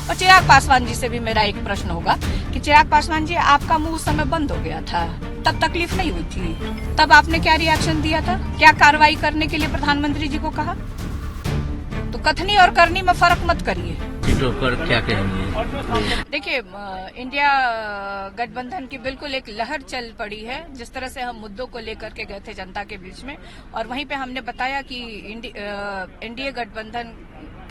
और चिराग पासवान जी से भी मेरा एक प्रश्न होगा कि चिराग पासवान जी, आपका मुंह उस समय बंद हो गया था, तब तकलीफ नहीं हुई थी, तब आपने क्या रिएक्शन दिया था? क्या कार्रवाई करने के लिए प्रधानमंत्री जी को कहा? तो कथनी और करनी में फर्क मत करिए। सीटों पर क्या कहेंगे? देखिए, इंडिया गठबंधन की बिल्कुल एक लहर चल पड़ी है। जिस तरह से हम मुद्दों को लेकर के गए थे जनता के बीच में, और वहीं पे हमने बताया कि एनडीए गठबंधन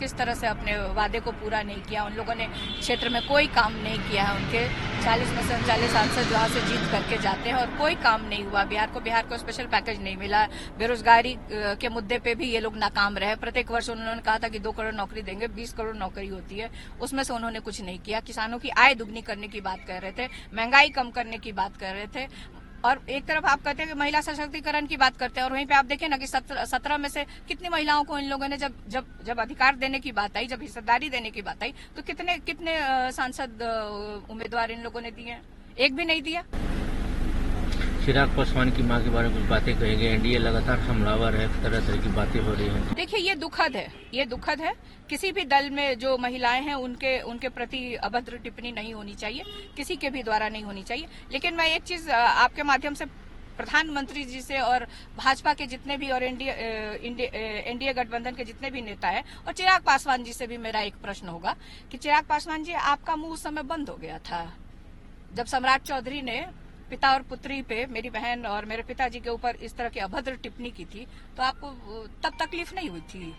किस तरह से अपने वादे को पूरा नहीं किया। उन लोगों ने क्षेत्र में कोई काम नहीं किया है। उनके 40 में 39 सांसद जहाँ से जीत करके जाते हैं और कोई काम नहीं हुआ। बिहार को स्पेशल पैकेज नहीं मिला। बेरोजगारी के मुद्दे पे भी ये लोग नाकाम रहे। प्रत्येक वर्ष उन्होंने कहा था कि 2 करोड़ नौकरी देंगे, 20 करोड़ नौकरी होती है, उसमें से उन्होंने कुछ नहीं किया। किसानों की आय दुगनी करने की बात कर रहे थे, महंगाई कम करने की बात कर रहे थे, और एक तरफ आप कहते हैं कि महिला सशक्तिकरण की बात करते हैं, और वहीं पे आप देखें ना कि 17 में से कितनी महिलाओं को इन लोगों ने जब अधिकार देने की बात आई, जब हिस्सेदारी देने की बात आई, तो कितने सांसद उम्मीदवार इन लोगों ने दिए हैं? एक भी नहीं दिया। चिराग पासवान की मां के बारे में कुछ बातें कहेंगे? एनडीए लगातार हमलावर है, तरह तरह की बातें हो रही हैं। देखिए, ये दुखद है। किसी भी दल में जो महिलाएं हैं उनके प्रति अभद्र टिप्पणी नहीं होनी चाहिए, किसी के भी द्वारा नहीं होनी चाहिए। लेकिन मैं एक चीज आपके माध्यम से प्रधानमंत्री जी से और भाजपा के जितने भी और एनडीए गठबंधन के जितने भी नेता हैं, और चिराग पासवान जी से भी मेरा एक प्रश्न होगा कि चिराग पासवान जी, आपका मुंह उस समय बंद हो गया था जब सम्राट चौधरी ने पिता और पुत्री पे, मेरी बहन और मेरे पिताजी के ऊपर इस तरह की अभद्र टिप्पणी की थी। तो आपको तब तकलीफ नहीं हुई थी?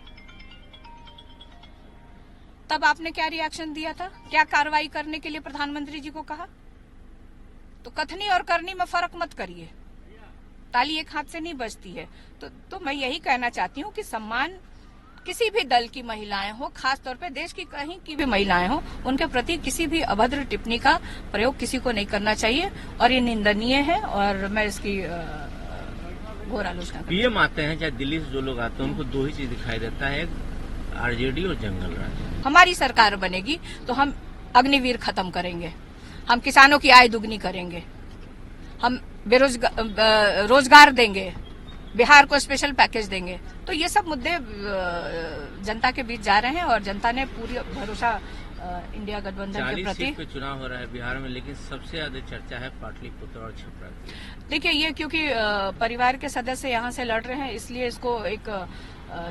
तब आपने क्या रिएक्शन दिया था? क्या कार्रवाई करने के लिए प्रधानमंत्री जी को कहा? तो कथनी और करनी में फर्क मत करिए। ताली एक हाथ से नहीं बजती है। तो मैं यही कहना चाहती हूँ कि सम्मान किसी भी दल की महिलाएं हो, खास तौर पे देश की कहीं की भी महिलाएं हो, उनके प्रति किसी भी अभद्र टिप्पणी का प्रयोग किसी को नहीं करना चाहिए, और ये निंदनीय है, और मैं इसकी घोर आलोचना करती हूं। पीएम आते हैं, चाहे दिल्ली से जो लोग आते हैं, उनको 2 ही चीज दिखाई देता है, आरजेडी और जंगल राज। हमारी सरकार बनेगी तो हम अग्निवीर खत्म करेंगे, हम किसानों की आय दुगनी करेंगे, हम रोजगार देंगे, बिहार को स्पेशल पैकेज देंगे। तो ये सब मुद्दे जनता के बीच जा रहे हैं, और जनता ने पूरी भरोसा इंडिया गठबंधन के प्रति। 40 सीट पे चुनाव हो रहा है बिहार में, लेकिन सबसे ज्यादा चर्चा है पाटलिपुत्र और छपरा की। देखिए, ये क्योंकि परिवार के सदस्य यहाँ से लड़ रहे हैं, इसलिए इसको एक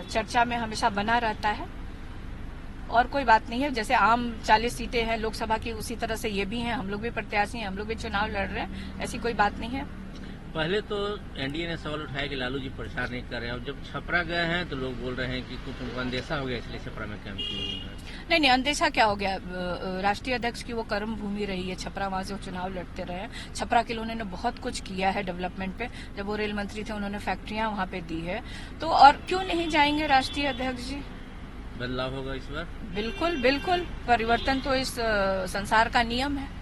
चर्चा में हमेशा बना रहता है, और कोई बात नहीं है। जैसे आम 40 सीटें हैं लोकसभा की, उसी तरह से ये भी हैं। हम लोग भी प्रत्याशी हैं, हम लोग भी चुनाव लड़ रहे हैं, ऐसी कोई बात नहीं है। पहले तो एनडीए ने सवाल उठाया कि लालू जी प्रचार नहीं कर रहे हैं, और जब छपरा गए हैं तो लोग बोल रहे हैं कि कुछ उनको अंदेशा हो गया, इसलिए छपरा में कैंप किया। नहीं, अंदेशा क्या हो गया? राष्ट्रीय अध्यक्ष की वो कर्म भूमि रही है छपरा, वहां से वो चुनाव लड़ते रहे हैं। छपरा के लिए उन्होंने बहुत कुछ किया है डेवलपमेंट पे। जब वो रेल मंत्री थे, उन्होंने फैक्ट्रियां वहां पे दी है, तो और क्यों नहीं जाएंगे राष्ट्रीय अध्यक्ष जी? बदलाव होगा इस बार? बिल्कुल, परिवर्तन तो इस संसार का नियम है।